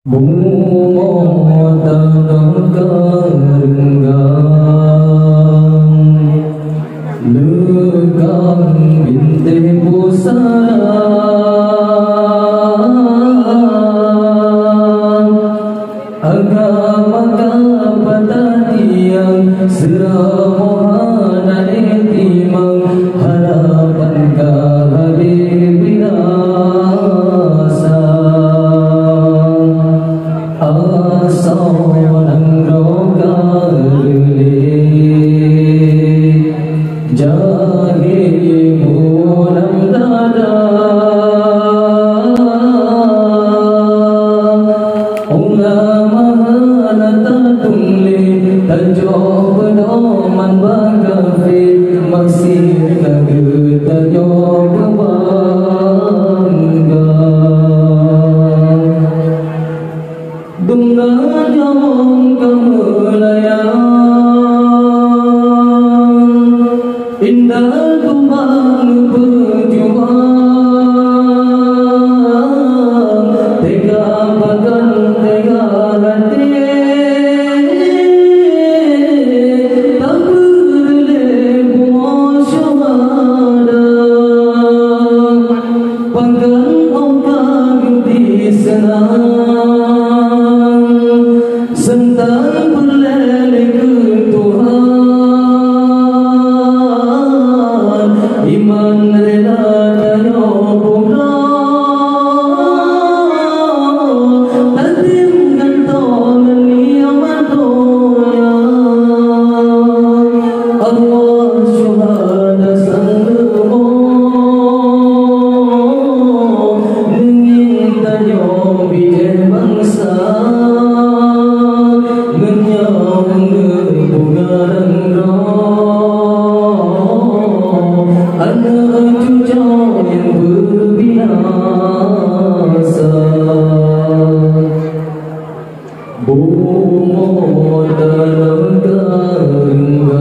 Bunga tanam karenggang, lekang binti pusara, agama kapatatiang seramohana etimang harapan kahari binasa. Asawanang rogarele jahe mulam dada ulama tatungle tajob doman bagafe maksir kage tajob Dunga jom kemelayang indah tumbang berjuang tega bagan tega hati tak boleh buang syuhada panggang ongkang di sana Sentang berlari ke Tuhan Iman rela tanya bulan Tatim gantongan niaman doya Allah syuhada sanggumo Nengin tanya bijak bangsa anak cucu yang berbinasa bunga dalam karenggang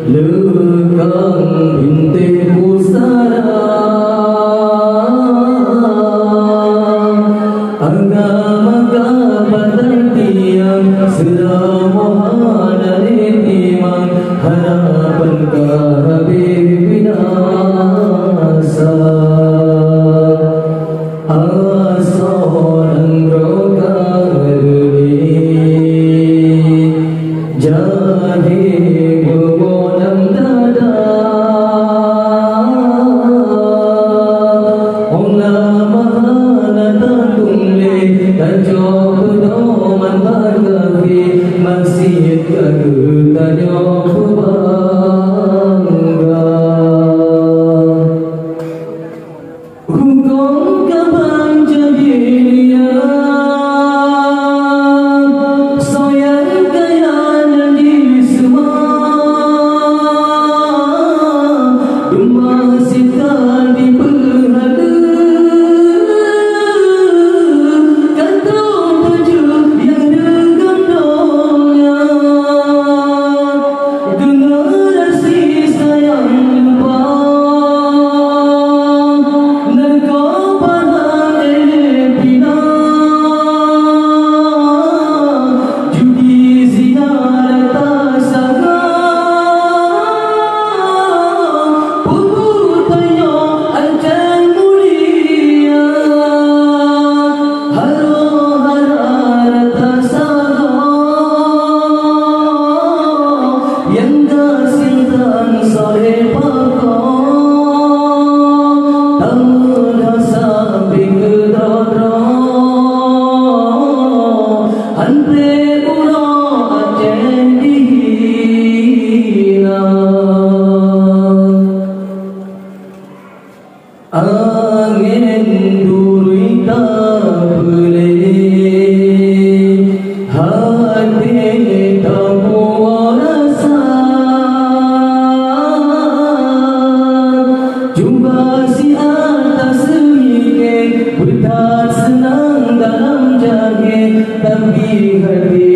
lekang binti pusara agama kapatatiang seramohana etimang harapan kahari binasa asawanang rogarele jahe mulam dada ulama tatungle tajob doman bagafe maksir kage tajob hukum kabang jahiliyah soyan kayaan di semua rumah sita di berhala kantong baju yang digandongnya generasi sayang lupa yang tersimpan soleh pokok tamudah sampai ke dada hantre ulo aceh dihina angin duri tak boleh hati tak puas jumpa si atas sengike bertak senang dalam jahe tapi hati